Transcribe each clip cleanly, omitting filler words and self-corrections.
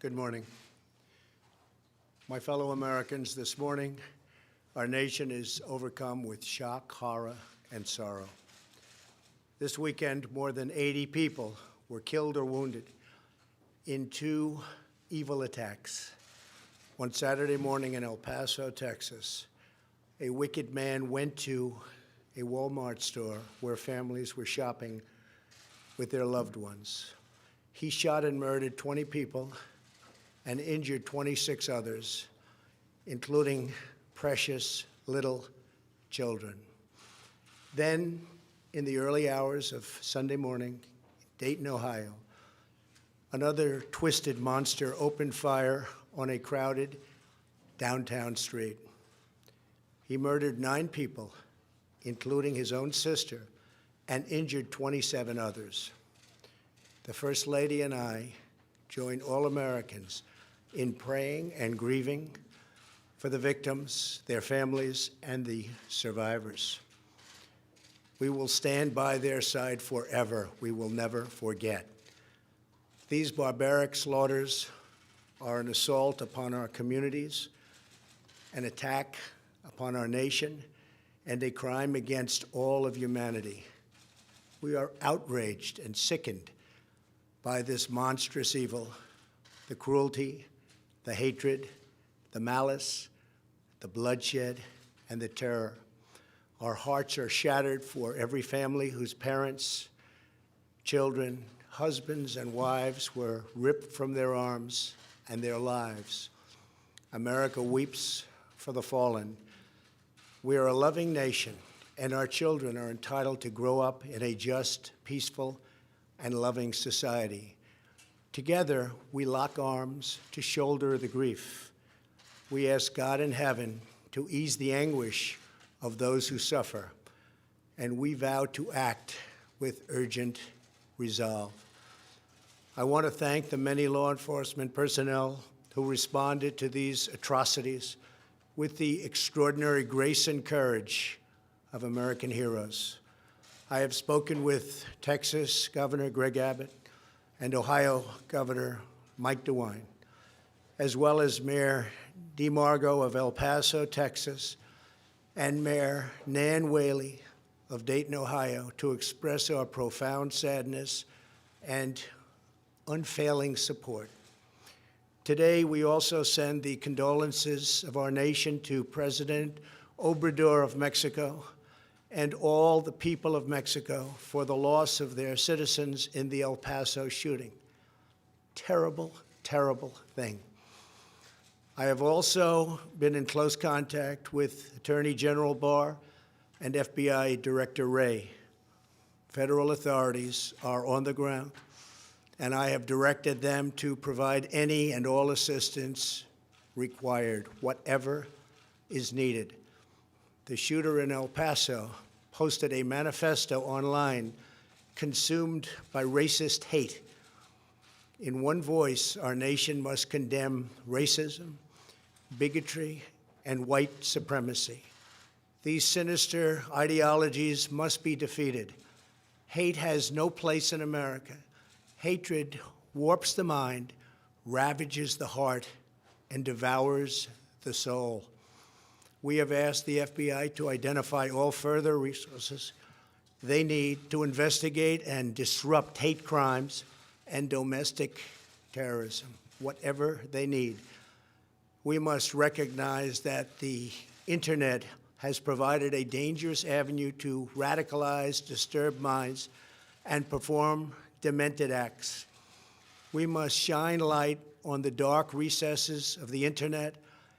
Good morning. My fellow Americans, this morning, our nation is overcome with shock, horror, and sorrow. This weekend, more than 80 people were killed or wounded in two evil attacks. One Saturday morning in El Paso, Texas, a wicked man went to a Walmart store where families were shopping with their loved ones. He shot and murdered 20 people and injured 26 others, including precious little children. Then, in the early hours of Sunday morning, Dayton, Ohio, another twisted monster opened fire on a crowded downtown street. He murdered 9 people, including his own sister, and injured 27 others. The First Lady and I join all Americans in praying and grieving for the victims, their families, and the survivors. We will stand by their side forever. We will never forget. These barbaric slaughters are an assault upon our communities, an attack upon our nation, and a crime against all of humanity. We are outraged and sickened by this monstrous evil, the cruelty, the hatred, the malice, the bloodshed, and the terror. Our hearts are shattered for every family whose parents, children, husbands, and wives were ripped from their arms and their lives. America weeps for the fallen. We are a loving nation, and our children are entitled to grow up in a just, peaceful, and loving society. Together, we lock arms to shoulder the grief. We ask God in heaven to ease the anguish of those who suffer, and we vow to act with urgent resolve. I want to thank the many law enforcement personnel who responded to these atrocities with the extraordinary grace and courage of American heroes. I have spoken with Texas Governor Greg Abbott and Ohio Governor Mike DeWine, as well as Mayor DeMargo of El Paso, Texas, and Mayor Nan Whaley of Dayton, Ohio, to express our profound sadness and unfailing support. Today, we also send the condolences of our nation to President Obrador of Mexico and all the people of Mexico for the loss of their citizens in the El Paso shooting. Terrible, terrible thing. I have also been in close contact with Attorney General Barr and FBI Director Wray. Federal authorities are on the ground, and I have directed them to provide any and all assistance required, whatever is needed. The shooter in El Paso posted a manifesto online consumed by racist hate. In one voice, our nation must condemn racism, bigotry, and white supremacy. These sinister ideologies must be defeated. Hate has no place in America. Hatred warps the mind, ravages the heart, and devours the soul. We have asked the FBI to identify all further resources they need to investigate and disrupt hate crimes and domestic terrorism, whatever they need. We must recognize that the internet has provided a dangerous avenue to radicalize disturbed minds and perform demented acts. We must shine light on the dark recesses of the internet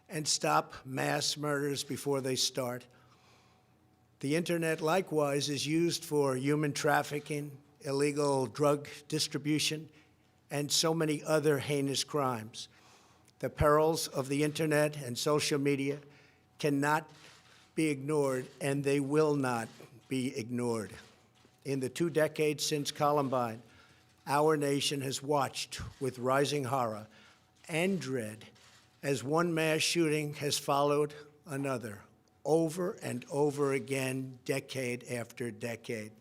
and stop mass murders before they start. The internet, likewise, is used for human trafficking, illegal drug distribution, and so many other heinous crimes. The perils of the internet and social media cannot be ignored, and they will not be ignored. In the 2 decades since Columbine, our nation has watched with rising horror and dread as one mass shooting has followed another, over and over again, decade after decade.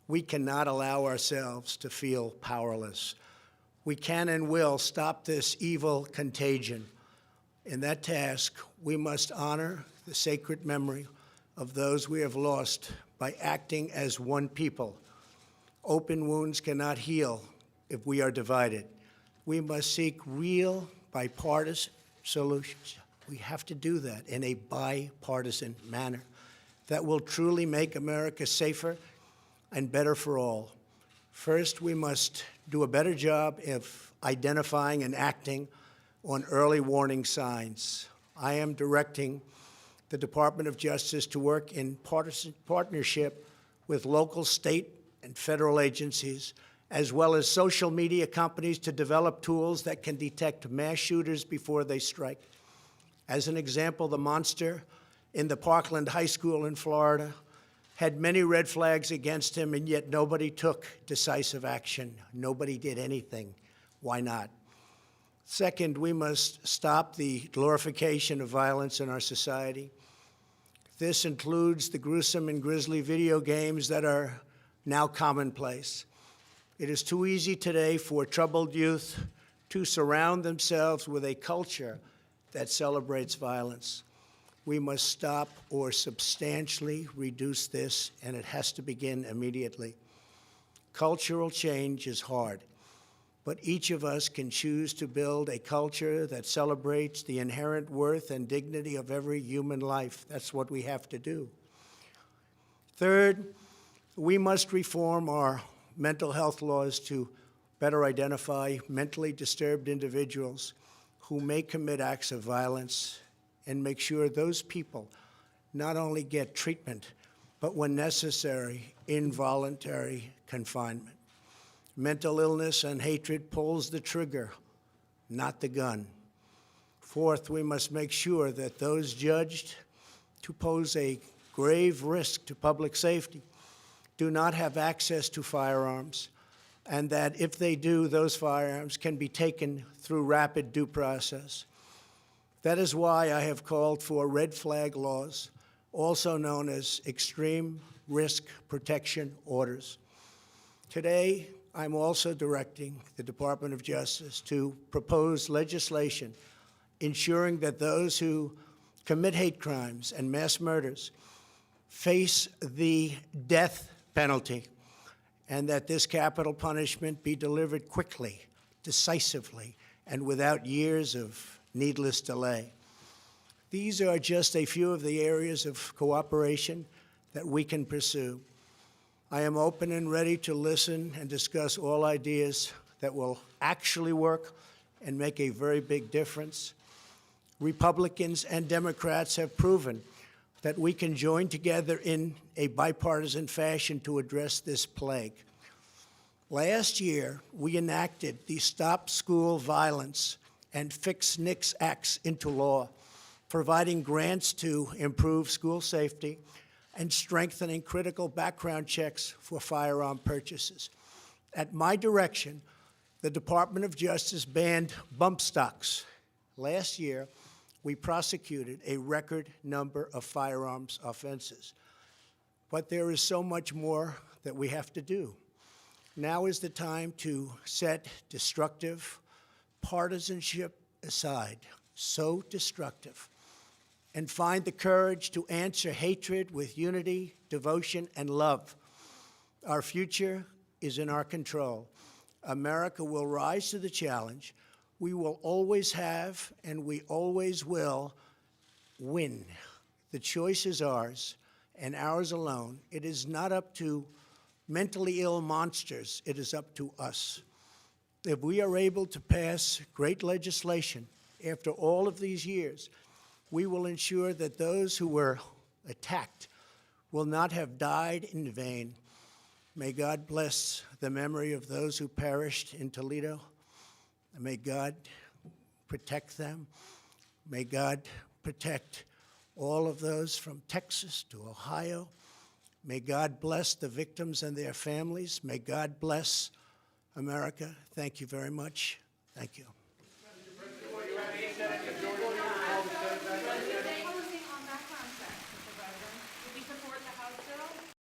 We cannot allow ourselves to feel powerless. we can and will stop this evil contagion. In that task, we must honor the sacred memory of those we have lost by acting as one people. Open wounds cannot heal if we are divided. We must seek real bipartisan solutions. We have to do that in a bipartisan manner that will truly make America safer and better for all. First, we must do a better job of identifying and acting on early warning signs. I am directing the Department of Justice to work in partnership with local, state, and federal agencies, as well as social media companies, to develop tools that can detect mass shooters before they strike. As an example, the monster in the Parkland High School in Florida had many red flags against him, and yet nobody took decisive action. Nobody did anything. Why not? Second, we must stop the glorification of violence in our society. This includes the gruesome and grisly video games that are now commonplace. It is too easy today for troubled youth to surround themselves with a culture that celebrates violence. We must stop or substantially reduce this, and it has to begin immediately. Cultural change is hard, but each of us can choose to build a culture that celebrates the inherent worth and dignity of every human life. That's what we have to do. Third, we must reform our mental health laws to better identify mentally disturbed individuals who may commit acts of violence, and make sure those people not only get treatment, but when necessary, involuntary confinement. Mental illness and hatred pulls the trigger, not the gun. Fourth, we must make sure that those judged to pose a grave risk to public safety do not have access to firearms, and that if they do, those firearms can be taken through rapid due process. That is why I have called for red flag laws, also known as extreme risk protection orders. Today, I'm also directing the Department of Justice to propose legislation ensuring that those who commit hate crimes and mass murders face the death penalty, and that this capital punishment be delivered quickly, decisively, and without years of needless delay. These are just a few of the areas of cooperation that we can pursue. I am open and ready to listen and discuss all ideas that will actually work and make a very big difference. Republicans and Democrats have proven that we can join together in a bipartisan fashion to address this plague. Last year, we enacted the Stop School Violence and Fix NICS Acts into law, providing grants to improve school safety and strengthening critical background checks for firearm purchases. At my direction, the Department of Justice banned bump stocks. Last year, we prosecuted a record number of firearms offenses. But there is so much more that we have to do. Now is the time to set destructive partisanship aside, so destructive, and find the courage to answer hatred with unity, devotion, and love. Our future is in our control. America will rise to the challenge. We will always have, and we always will, win. The choice is ours, and ours alone. It is not up to mentally ill monsters. It is up to us. If we are able to pass great legislation after all of these years, we will ensure that those who were attacked will not have died in vain. May God bless the memory of those who perished in Toledo. And may God protect them. May God protect all of those from Texas to Ohio. May God bless the victims and their families. May God bless America. Thank you very much. Thank you.